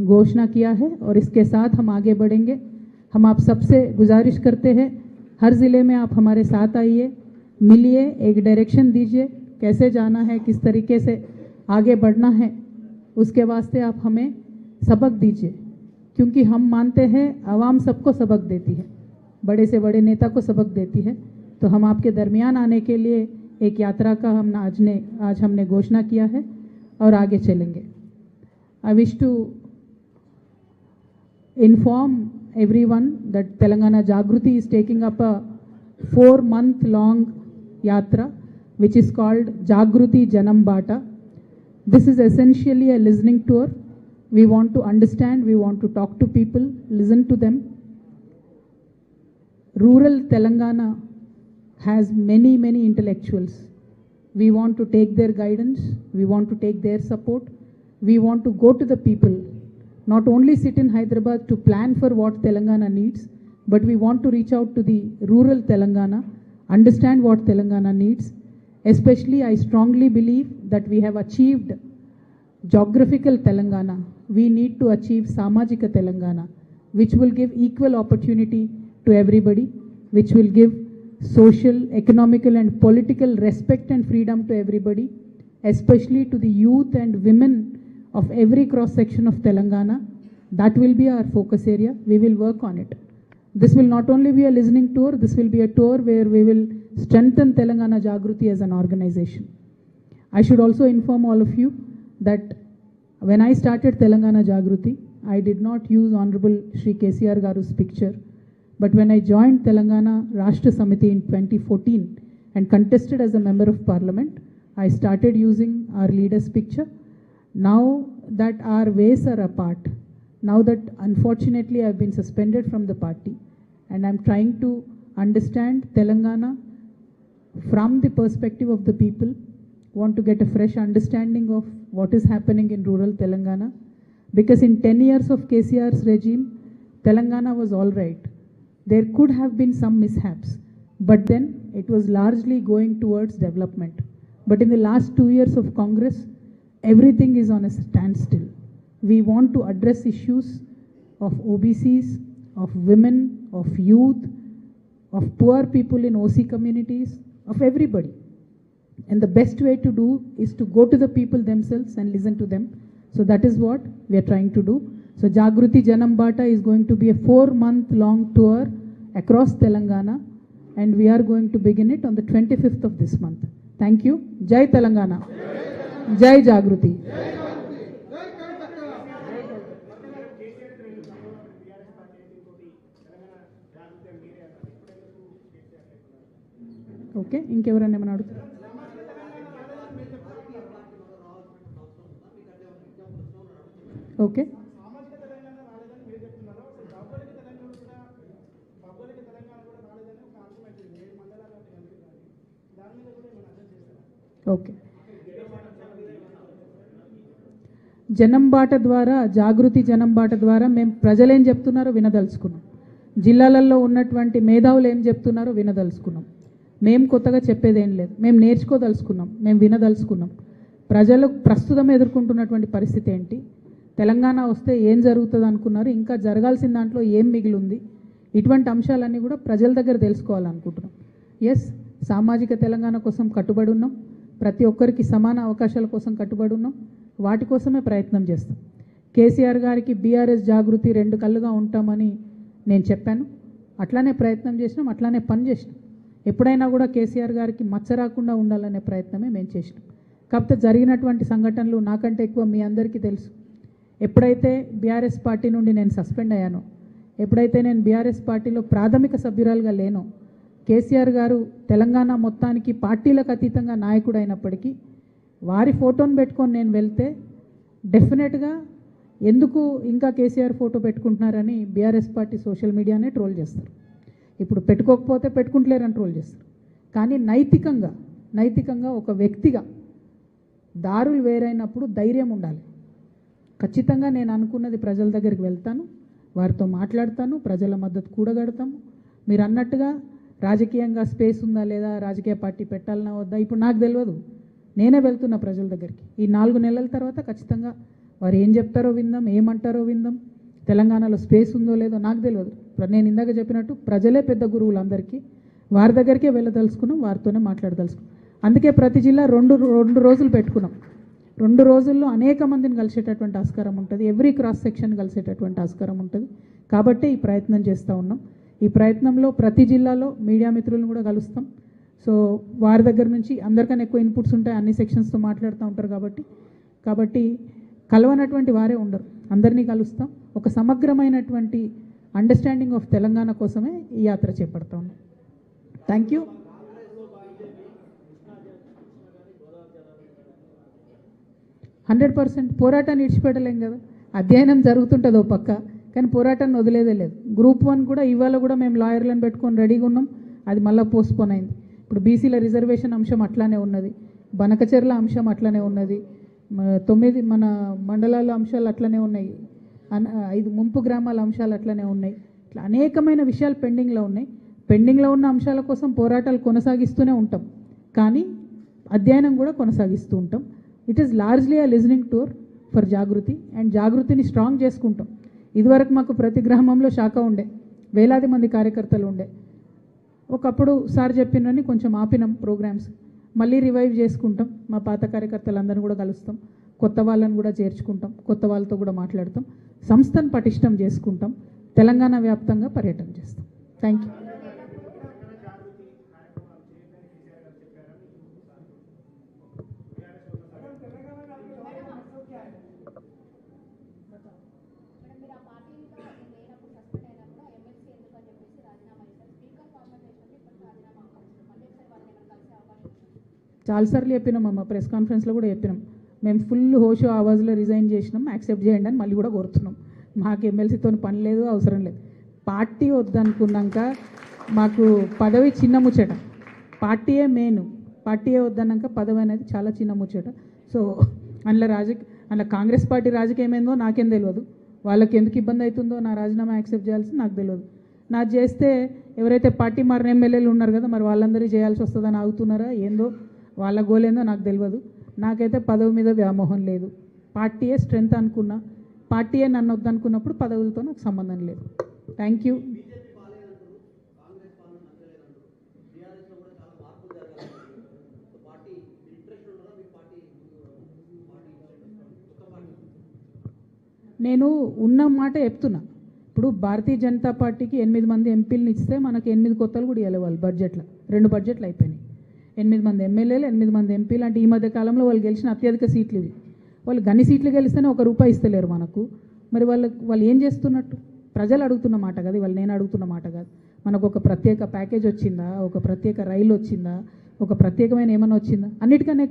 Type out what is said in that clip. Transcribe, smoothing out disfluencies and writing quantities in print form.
घोषणा किया है और इसके साथ हम आगे बढ़ेंगे। हम आप सबसे गुजारिश करते हैं, हर ज़िले में आप हमारे साथ आइए, मिलिए, एक डायरेक्शन दीजिए, कैसे जाना है, किस तरीके से आगे बढ़ना है, उसके वास्ते आप हमें सबक दीजिए। क्योंकि हम मानते हैं आवाम सबको सबक देती है, बड़े से बड़े नेता को सबक देती है। तो हम आपके दरमियान आने के लिए एक यात्रा का आज हमने घोषणा किया है और आगे चलेंगे। I wish to inform everyone that Telangana Jagruti is taking up a 4-month long yatra which is called Jagruti Janam Bata. This is essentially a listening tour. We want to understand, we want to talk to people, listen to them. Rural Telangana has many intellectuals. We want to take their guidance, we want to take their support, we want to go to the people. Not only sit in Hyderabad to plan for what Telangana needs, but we want to reach out to the rural Telangana, understand what Telangana needs. Especially, I strongly believe that we have achieved geographical Telangana. We need to achieve Samajika Telangana, which will give equal opportunity to everybody, which will give social, economical and political respect and freedom to everybody, especially to the youth and women of every cross section of Telangana. That will be our focus area. We will work on it. This will not only be a listening tour, this will be a tour where we will strengthen Telangana Jagruti as an organization. I should also inform all of you that when I started Telangana Jagruti, I did not use Honorable Shri KCR Garu's picture. But when I joined Telangana Rashtra Samiti in 2014 and contested as a member of parliament, I started using our leader's picture. Now that our ways are apart, now that unfortunately I've been suspended from the party and I'm trying to understand Telangana from the perspective of the people, want to get a fresh understanding of what is happening in rural Telangana. Because in 10 years of KCR's regime, Telangana was all right. There could have been some mishaps, but then it was largely going towards development. But in the last 2 years of Congress, everything is on a standstill. We want to address issues of OBCs, of women, of youth, of poor people in OC communities, of everybody. And the best way to do is to go to the people themselves and listen to them. So that is what we are trying to do. So Jagruti Janam Bata is going to be a 4-month long tour across Telangana, and we are going to begin it on the 25th of this month. Thank you. Jai Telangana. Jai Jagruti. Okay, ఇంకెవరన్నా ఏమన్నా అడుగుతారు? Okay, okay. జనం బాట ద్వారా, జాగృతి జనం బాట ద్వారా మేము ప్రజలు ఏం చెప్తున్నారో వినదలుచుకున్నాం, జిల్లాలలో ఉన్నటువంటి మేధావులు ఏం చెప్తున్నారో వినదలుచుకున్నాం. మేము కొత్తగా చెప్పేదేం లేదు, మేము నేర్చుకోదలుచుకున్నాం, మేము వినదలుచుకున్నాం. ప్రజలు ప్రస్తుతం ఎదుర్కొంటున్నటువంటి పరిస్థితి ఏంటి, తెలంగాణ వస్తే ఏం జరుగుతుంది అనుకున్నారు, ఇంకా జరగాల్సిన దాంట్లో ఏం మిగిలింది, ఇటువంటి అంశాలన్నీ కూడా ప్రజల దగ్గర తెలుసుకోవాలనుకుంటున్నాం. ఎస్, సామాజిక తెలంగాణ కోసం కట్టుబడి ఉన్నాం, ప్రతి ఒక్కరికి సమాన అవకాశాల కోసం కట్టుబడి ఉన్నాం, వాటి కోసమే ప్రయత్నం చేస్తాం. కేసీఆర్ గారికి బీఆర్ఎస్ జాగృతి 2 కళ్ళుగా ఉంటామని నేను చెప్పాను, అట్లానే ప్రయత్నం చేసినాం, అట్లానే పని చేసినాం. ఎప్పుడైనా కూడా కేసీఆర్ గారికి మచ్చ రాకుండా ఉండాలనే ప్రయత్నమే మేము చేసినాం. కాకపోతే జరిగినటువంటి సంఘటనలు నాకంటే ఎక్కువ మీ అందరికీ తెలుసు. ఎప్పుడైతే బీఆర్ఎస్ పార్టీ నుండి నేను సస్పెండ్ అయ్యానో, ఎప్పుడైతే నేను బీఆర్ఎస్ పార్టీలో ప్రాథమిక సభ్యురాలుగా లేనో, కేసీఆర్ గారు తెలంగాణ మొత్తానికి పార్టీలకు అతీతంగా నాయకుడు అయినప్పటికీ వారి ఫోటోను పెట్టుకొని నేను వెళ్తే డెఫినెట్గా ఎందుకు ఇంకా కేసీఆర్ ఫోటో పెట్టుకుంటున్నారని బీఆర్ఎస్ పార్టీ సోషల్ మీడియానే ట్రోల్ చేస్తారు. ఇప్పుడు పెట్టుకోకపోతే పెట్టుకుంటలేరని ట్రోల్ చేస్తారు. కానీ నైతికంగా ఒక వ్యక్తిగా దారులు వేరైనప్పుడు ధైర్యం ఉండాలి. ఖచ్చితంగా నేను అనుకున్నది ప్రజల దగ్గరికి వెళ్తాను, వారితో మాట్లాడతాను, ప్రజల మద్దతు కూడగడతాము. మీరు అన్నట్టుగా రాజకీయంగా స్పేస్ ఉందా లేదా, రాజకీయ పార్టీ పెట్టాలన్నా వద్దా, ఇప్పుడు నాకు తెలియదు. నేనే వెళ్తున్నా ప్రజల దగ్గరికి. ఈ 4 నెలల తర్వాత ఖచ్చితంగా వారు ఏం చెప్తారో విందాం, ఏమంటారో విందాం. తెలంగాణలో స్పేస్ ఉందో లేదో నాకు తెలియదు. నేను ఇందాక చెప్పినట్టు ప్రజలే పెద్ద గురువులు అందరికీ. వారి దగ్గరికే వెళ్ళదలుచుకున్నాం, వారితోనే మాట్లాడదలుచుకున్నాం. అందుకే ప్రతి జిల్లా రెండు రోజులు పెట్టుకున్నాం. 2 రోజుల్లో అనేక మందిని కలిసేటటువంటి ఆస్కారం ఉంటుంది. ఎవ్రీ క్రాస్ సెక్షన్ కలిసేటటువంటి ఆస్కారం ఉంటుంది. కాబట్టి ఈ ప్రయత్నం చేస్తూ ఉన్నాం. ఈ ప్రయత్నంలో ప్రతి జిల్లాలో మీడియా మిత్రులను కూడా కలుస్తాం. సో వారి దగ్గర నుంచి అందరికన్నా ఎక్కువ ఇన్పుట్స్ ఉంటాయి, అన్ని సెక్షన్స్తో మాట్లాడుతూ ఉంటారు. కాబట్టి కలవనటువంటి వారే ఉండరు, అందరినీ కలుస్తాం. ఒక సమగ్రమైనటువంటి అండర్స్టాండింగ్ ఆఫ్ తెలంగాణ కోసమే ఈ యాత్ర చేపడతా ఉన్నాం. Thank you. 100% పోరాటాన్ని విడిచిపెట్టలేం కదా. అధ్యయనం జరుగుతుంటుంది ఓ పక్క, కానీ పోరాటాన్ని వదిలేదే లేదు. గ్రూప్ 1 కూడా ఇవాళ కూడా మేము లాయర్లను పెట్టుకొని రెడీగా ఉన్నాం. అది మళ్ళీ పోస్ట్పోన్ అయింది. ఇప్పుడు బీసీల రిజర్వేషన్ అంశం అట్లానే ఉన్నది, బనకచెర్ల అంశం అట్లనే ఉన్నది, 9 మన మండలాల అంశాలు అట్లనే ఉన్నాయి, 5 ముంపు గ్రామాల అంశాలు అట్లనే ఉన్నాయి. ఇట్లా అనేకమైన విషయాలు పెండింగ్లో ఉన్నాయి. పెండింగ్లో ఉన్న అంశాల కోసం పోరాటాలు కొనసాగిస్తూనే ఉంటాం, కానీ అధ్యయనం కూడా కొనసాగిస్తూ ఉంటాం. It is largely a listening tour for Jagruthi, and జాగృతిని స్ట్రాంగ్ చేసుకుంటాం. ఇదివరకు మాకు ప్రతి గ్రామంలో శాఖ ఉండే, వేలాది మంది కార్యకర్తలు ఉండే. ఒకప్పుడు సార్ చెప్పినని కొంచెం ఆపినాం ప్రోగ్రామ్స్, మళ్ళీ రివైవ్ చేసుకుంటాం. మా పాత కార్యకర్తలందరినీ కూడా కలుస్తాం, కొత్త వాళ్ళని కూడా చేర్చుకుంటాం, కొత్త వాళ్ళతో కూడా మాట్లాడతాం, సంస్థను పటిష్టం చేసుకుంటాం, తెలంగాణ వ్యాప్తంగా పర్యటన చేస్తాం. Thank you. చాలాసార్లు చెప్పినాం అమ్మ, ప్రెస్ కాన్ఫరెన్స్లో కూడా చెప్పినాం. మేము ఫుల్ హోషో ఆవాజ్లో రిజైన్ చేసినాం, యాక్సెప్ట్ చేయండి అని మళ్ళీ కూడా కోరుతున్నాం. మాకు ఎమ్మెల్సీతో పని లేదు, అవసరం లేదు. పార్టీ వద్దనుకున్నాక మాకు పదవి చిన్న ముచ్చట, పార్టీయే మెయిన్. పార్టీయే వద్దన్నాక పదవి అనేది చాలా చిన్న ముచ్చట. సో అందులో కాంగ్రెస్ పార్టీ రాజకీయం ఏందో నాకేం తెలియదు, వాళ్ళకి ఎందుకు ఇబ్బంది అవుతుందో నా రాజీనామా యాక్సెప్ట్ చేయాల్సి నాకు తెలియదు. నాకు చేస్తే ఎవరైతే పార్టీ మారిన ఎమ్మెల్యేలు ఉన్నారు కదా, మరి వాళ్ళందరికీ చేయాల్సి వస్తుందని ఆగుతున్నారా ఏందో, వాళ్ళ గోల్ ఏందో నాకు తెలియదు. నాకైతే పదవి మీద వ్యామోహం లేదు. పార్టీయే స్ట్రెంగ్త్ అనుకున్నా, పార్టీయే నన్ను వద్దనుకున్నప్పుడు పదవులతో నాకు సంబంధం లేదు. Thank you. నేను ఉన్న మాట చెప్తున్నా. ఇప్పుడు భారతీయ జనతా పార్టీకి 8 మంది ఎంపీలను ఇస్తే మనకు 8 కొత్తలు కూడా ఇవ్వాలి వాళ్ళు బడ్జెట్లో. 2 బడ్జెట్లు అయిపోయినాయి. 8 మంది ఎమ్మెల్యేలు, 8 మంది ఎంపీలు అంటే ఈ మధ్య కాలంలో వాళ్ళు గెలిచిన అత్యధిక సీట్లు ఇవి. వాళ్ళు గన్ని సీట్లు గెలిస్తేనే ₹1 ఇస్తలేరు మనకు. మరి వాళ్ళు ఏం చేస్తున్నట్టు? ప్రజలు అడుగుతున్న మాట కాదు, వాళ్ళు నేను అడుగుతున్న మాట కాదు. మనకు ఒక ప్రత్యేక ప్యాకేజ్ వచ్చిందా, ఒక ప్రత్యేక రైలు వచ్చిందా, ఒక ప్రత్యేకమైన ఏమైనా వచ్చిందా? అన్నిటికన్నా ఎక్కువ